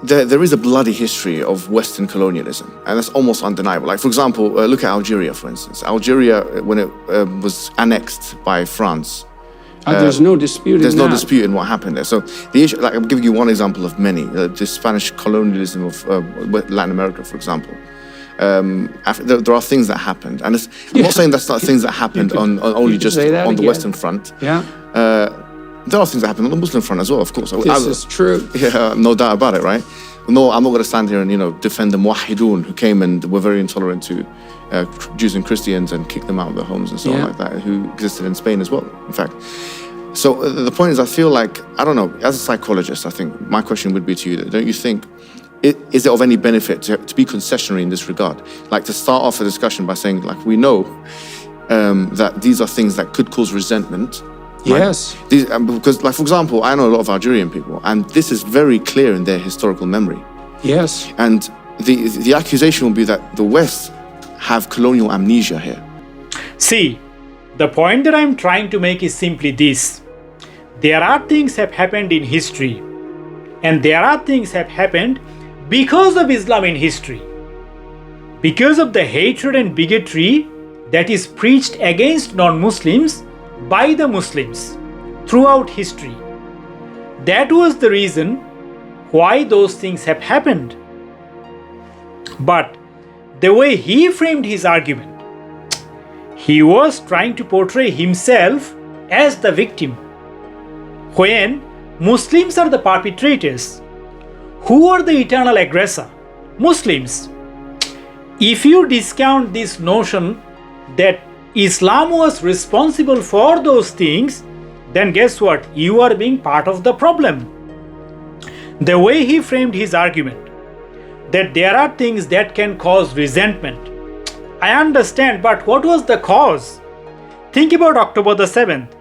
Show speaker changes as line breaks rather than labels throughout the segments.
there is a bloody history of Western colonialism, and that's almost undeniable. Like, for example, look at Algeria, for instance. Algeria, when it was annexed by France,
there's no dispute.
There's no dispute in what happened there. So the issue, like, I'm giving you one example of many. The Spanish colonialism of Latin America, for example. There are things that happened, and I'm not saying that's not things that happened on only just on the Western front.
Yeah.
There are things that happen on the Muslim front as well, of course.
This is true.
Yeah, no doubt about it, right? No, I'm not going to stand here and defend the Muwahidun who came and were very intolerant to Jews and Christians and kicked them out of their homes and so on like that, who existed in Spain as well, in fact. So the point is, I feel like, I don't know, as a psychologist, I think my question would be to you, don't you think, is it of any benefit to be concessionary in this regard? Like, to start off a discussion by saying, like, we know that these are things that could cause resentment.
Yes.
Right? Because, like, for example, I know a lot of Algerian people, and this is very clear in their historical memory.
Yes.
And the accusation will be that the West have colonial amnesia here.
See, the point that I'm trying to make is simply this. There are things have happened in history, and there are things have happened because of Islam in history. Because of the hatred and bigotry that is preached against non-Muslims by the Muslims throughout history. That was the reason why those things have happened. But the way he framed his argument, he was trying to portray himself as the victim. When Muslims are the perpetrators, who are the eternal aggressor? Muslims. If you discount this notion that Islam was responsible for those things, then guess what? You are being part of the problem. The way he framed his argument, that there are things that can cause resentment, I understand, but what was the cause? Think about October the 7th.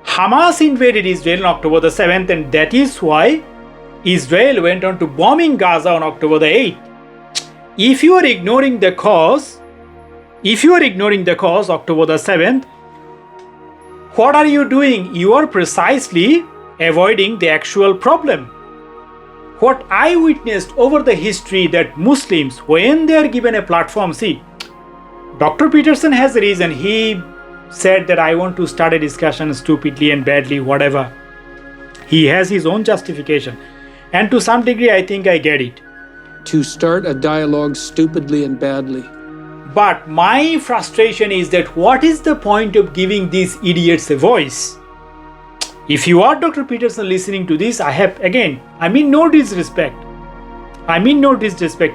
Hamas invaded Israel on October the 7th, and that is why Israel went on to bombing Gaza on October the 8th. If you are ignoring the cause, October the 7th, what are you doing? You are precisely avoiding the actual problem. What I witnessed over the history, that Muslims, when they are given a platform, see, Dr. Peterson has a reason. He said that I want to start a discussion stupidly and badly, whatever. He has his own justification. And to some degree, I think I get it.
To start a dialogue stupidly and badly.
But my frustration is that what is the point of giving these idiots a voice? If you are Dr. Peterson listening to this, I mean no disrespect.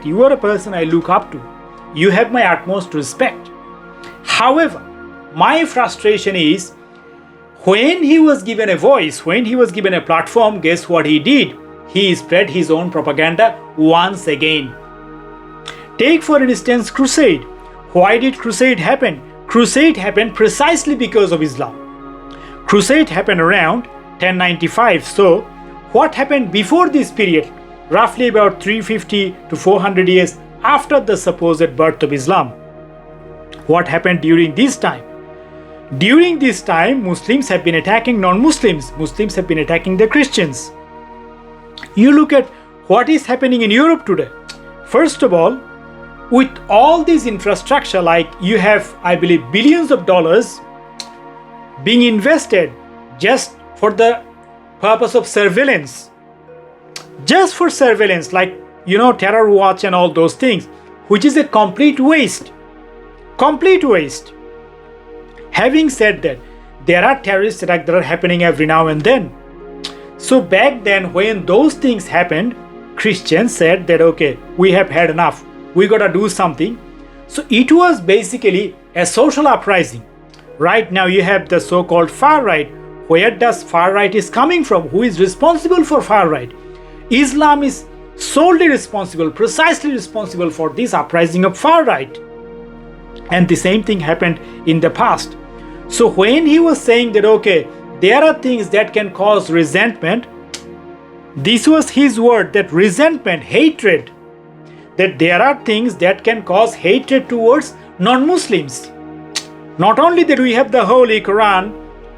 You are a person I look up to. You have my utmost respect. However, my frustration is, when he was given a voice, when he was given a platform, guess what he did? He spread his own propaganda once again. Take for instance Crusade. Why did Crusade happen? Crusade happened precisely because of Islam. Crusade happened around 1095. So what happened before this period? Roughly about 350 to 400 years after the supposed birth of Islam. What happened during this time? During this time, Muslims have been attacking non-Muslims. Muslims have been attacking the Christians. You look at what is happening in Europe today. First of all, with all this infrastructure, like you have, I believe, billions of dollars being invested just for the purpose of surveillance. Just for surveillance, like, terror watch and all those things, which is a complete waste. Complete waste. Having said that, there are terrorist attacks that are happening every now and then. So back then, when those things happened, Christians said that, okay, we have had enough. We gotta do something. So it was basically a social uprising. Right now you have the so-called far right. Where does far right is coming from? Who is responsible for far right? Islam is solely responsible, precisely responsible for this uprising of far right. And the same thing happened in the past. So when he was saying that, okay, there are things that can cause resentment, this was his word, that resentment, hatred, that there are things that can cause hatred towards non-Muslims. Not only that we have the Holy Quran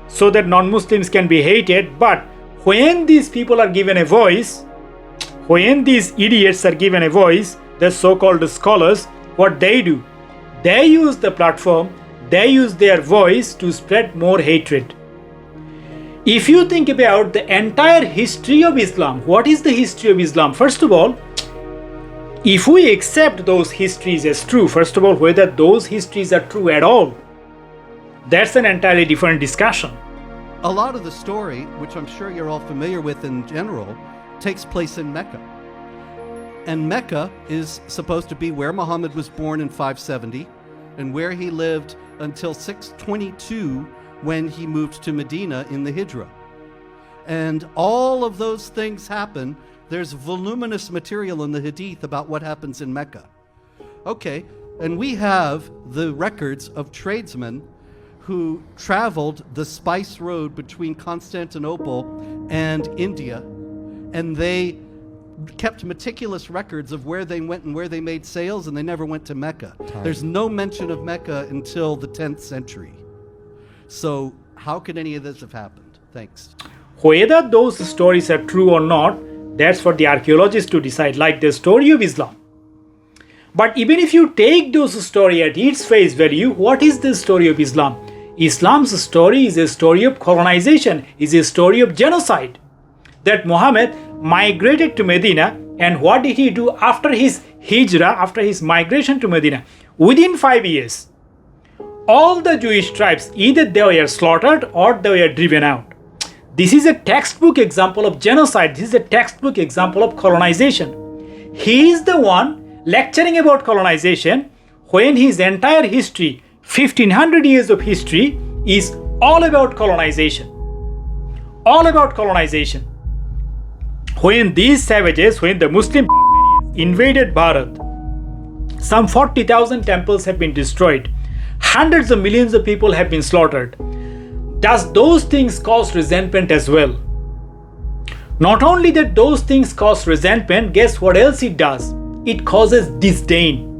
so that non-Muslims can be hated, but when these people are given a voice, when these idiots are given a voice, the so-called scholars, what they do? They use the platform, they use their voice to spread more hatred. If you think about the entire history of Islam, what is the history of Islam? First of all, if we accept those histories as true, first of all, whether those histories are true at all, that's an entirely different discussion.
A lot of the story, which I'm sure you're all familiar with in general, takes place in Mecca. And Mecca is supposed to be where Muhammad was born in 570 and where he lived until 622 when he moved to Medina in the Hijrah. And all of those things happen. There's voluminous material in the Hadith about what happens in Mecca. Okay, and we have the records of tradesmen who traveled the spice road between Constantinople and India, and they kept meticulous records of where they went and where they made sales, and they never went to Mecca. There's no mention of Mecca until the 10th century. So how could any of this have happened? Thanks.
Whether those stories are true or not, that's for the archaeologists to decide, like the story of Islam. But even if you take those stories at its face value, what is the story of Islam? Islam's story is a story of colonization, is a story of genocide. That Muhammad migrated to Medina, and what did he do after his hijrah, after his migration to Medina? Within 5 years, all the Jewish tribes, either they were slaughtered or they were driven out. This is a textbook example of genocide. This is a textbook example of colonization. He is the one lecturing about colonization when his entire history, 1500 years of history, is all about colonization. All about colonization. When these savages, when the Muslim invaded Bharat, some 40,000 temples have been destroyed. Hundreds of millions of people have been slaughtered. Does those things cause resentment as well? Not only that those things cause resentment, guess what else it does? It causes disdain.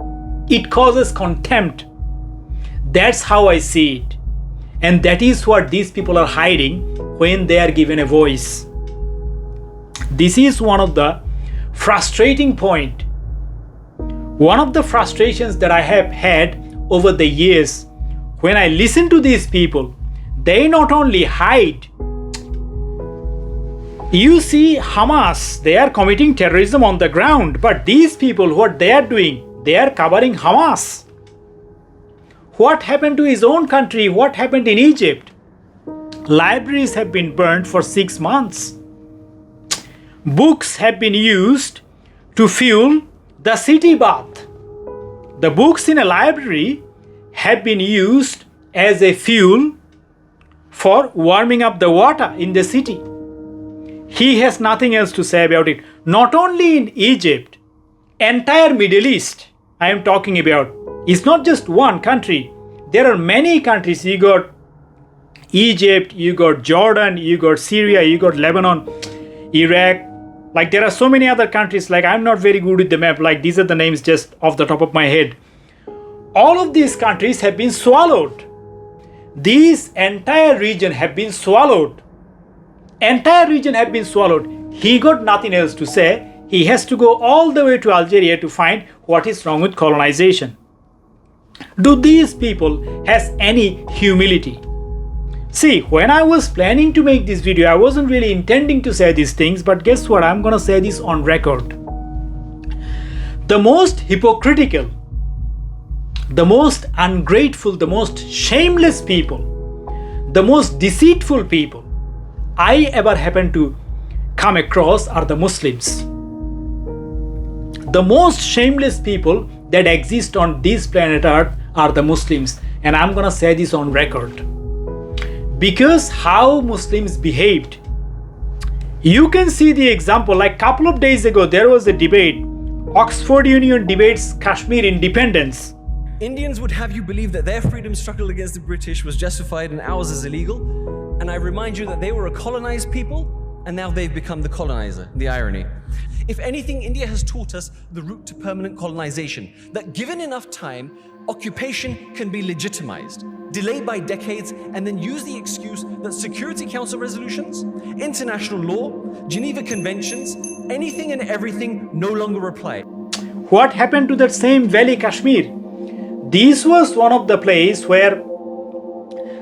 It causes contempt. That's how I see it. And that is what these people are hiding when they are given a voice. This is one of the frustrating points. One of the frustrations that I have had over the years when I listen to these people, they not only hide. You see Hamas, they are committing terrorism on the ground, but these people, what they are doing, they are covering Hamas. What happened to his own country? What happened in Egypt? Libraries have been burned for 6 months. Books have been used to fuel the city bath. The books in a library have been used as a fuel for warming up the water in the city. He has nothing else to say about it. Not only in Egypt, entire Middle East I am talking about. It's not just one country. There are many countries. You got Egypt, you got Jordan, you got Syria, you got Lebanon, Iraq. Like there are so many other countries. Like I'm not very good with the map. Like these are the names just off the top of my head. All of these countries have been swallowed. These entire region have been swallowed. Entire region have been swallowed. He got nothing else to say. He has to go all the way to Algeria to find what is wrong with colonization. Do these people has any humility? See, when I was planning to make this video, I wasn't really intending to say these things, but guess what? I'm gonna say this on record. The most hypocritical, the most ungrateful, the most shameless people, the most deceitful people I ever happened to come across are the Muslims. The most shameless people that exist on this planet Earth are the Muslims, and I'm gonna say this on record. Because how Muslims behaved. You can see the example, like a couple of days ago there was a debate, Oxford Union Debates Kashmiri Independence.
Indians would have you believe that their freedom struggle against the British was justified and ours is illegal. And I remind you that they were a colonized people and now they've become the colonizer. The irony. If anything, India has taught us the route to permanent colonization, that given enough time, occupation can be legitimized, delayed by decades, and then use the excuse that Security Council resolutions, international law, Geneva Conventions, anything and everything no longer apply.
What happened to that same valley, Kashmir? This was one of the places where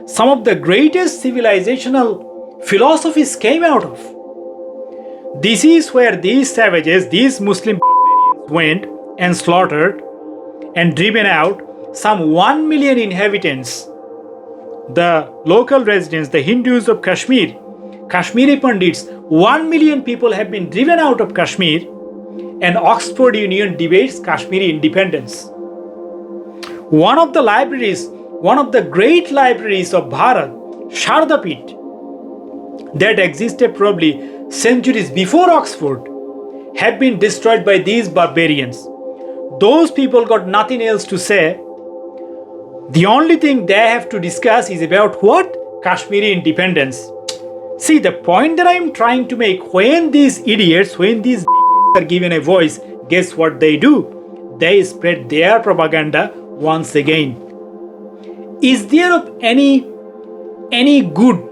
some of the greatest civilizational philosophies came out of. This is where these savages, these Muslim barbarians went and slaughtered and driven out some 1 million inhabitants, the local residents, the Hindus of Kashmir, Kashmiri Pandits. 1 million people have been driven out of Kashmir, and Oxford Union Debates Kashmiri Independence. One of the libraries, one of the great libraries of Bharat, Shardapit, that existed probably centuries before Oxford, have been destroyed by these barbarians. Those people got nothing else to say. The only thing they have to discuss is about what? Kashmiri independence. See, the point that I am trying to make, when these idiots, when these are given a voice, guess what they do? They spread their propaganda once again. Is there of any good?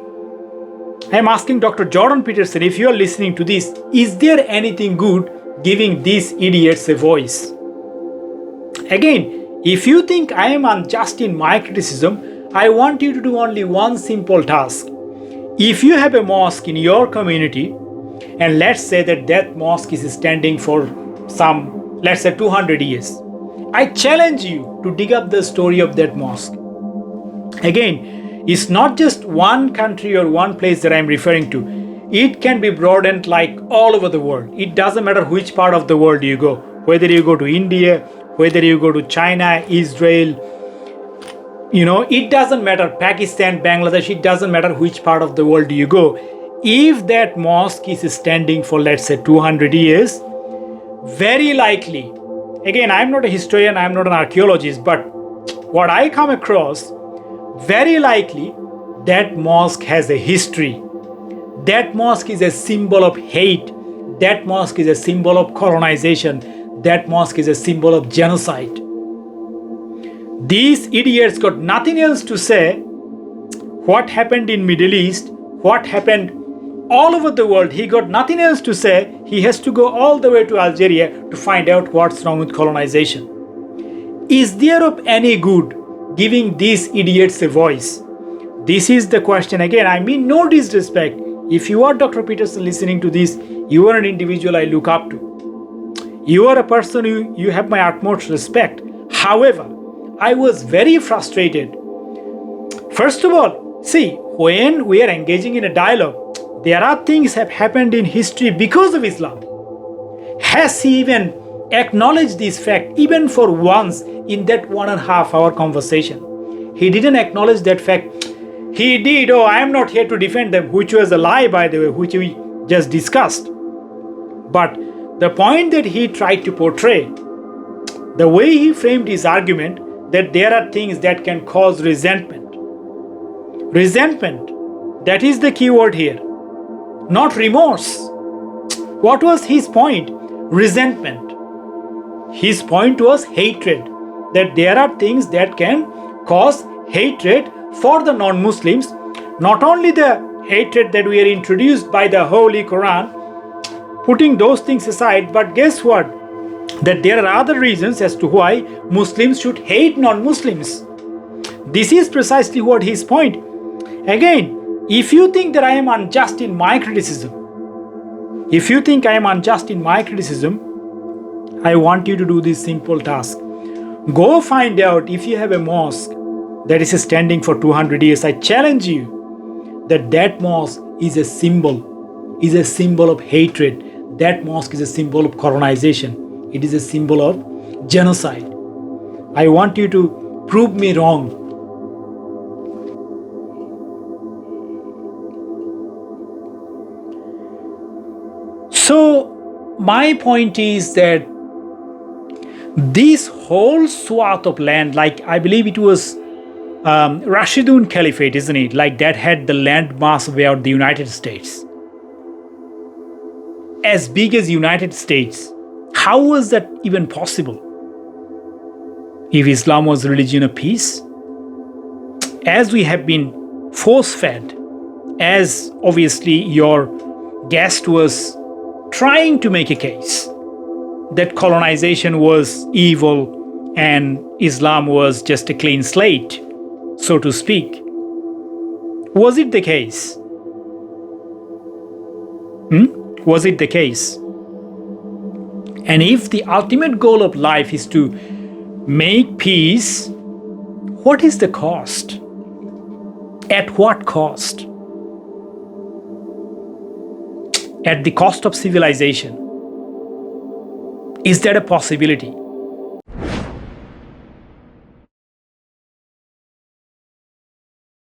I am asking Dr. Jordan Peterson, if you are listening to this, is there anything good giving these idiots a voice? Again, if you think I am unjust in my criticism, I want you to do only one simple task. If you have a mosque in your community, and let's say that mosque is standing for some, let's say 200 years, I challenge you to dig up the story of that mosque. Again, it's not just one country or one place that I'm referring to. It can be broadened like all over the world. It doesn't matter which part of the world you go, whether you go to India, whether you go to China, Israel, it doesn't matter, Pakistan, Bangladesh, it doesn't matter which part of the world you go. If that mosque is standing for, let's say, 200 years, very likely, again, I'm not a historian, I'm not an archaeologist, but what I come across, very likely that mosque has a history. That mosque is a symbol of hate. That mosque is a symbol of colonization. That mosque is a symbol of genocide. These idiots got nothing else to say. What happened in Middle East, what happened all over the world, he got nothing else to say. He has to go all the way to Algeria to find out what's wrong with colonization. Is there of any good giving these idiots a voice? This is the question. Again, I mean no disrespect. If you are Dr. Peterson listening to this, you are an individual I look up to. You are a person who you have my utmost respect. However, I was very frustrated. First of all, see, when we are engaging in a dialogue, there are things have happened in history because of Islam. Has he even acknowledged this fact even for once in that 1.5 hour conversation? He didn't acknowledge that fact. He did, I am not here to defend them, which was a lie, by the way, which we just discussed. But the point that he tried to portray, the way he framed his argument, that there are things that can cause resentment. Resentment, that is the key word here. Not remorse. What was his point? Resentment. His point was hatred. That there are things that can cause hatred for the non-Muslims. Not only the hatred that we are introduced by the Holy Quran, putting those things aside, but guess what? That there are other reasons as to why Muslims should hate non-Muslims. This is precisely what his point. Again, if you think that I am unjust in my criticism, I want you to do this simple task. Go find out if you have a mosque that is standing for 200 years. I challenge you that mosque is a symbol of hatred. That mosque is a symbol of colonization. It is a symbol of genocide. I want you to prove me wrong. So, my point is that this whole swath of land, like I believe it was Rashidun Caliphate, isn't it? Like that had the land mass about the United States. as big as United States. How was that even possible? If Islam was a religion of peace, as we have been force-fed, as obviously your guest was trying to make a case that colonization was evil and Islam was just a clean slate, so to speak. Was it the case? Was it the case? And if the ultimate goal of life is to make peace, what is the cost? At what cost? At the cost of civilization. Is that a possibility?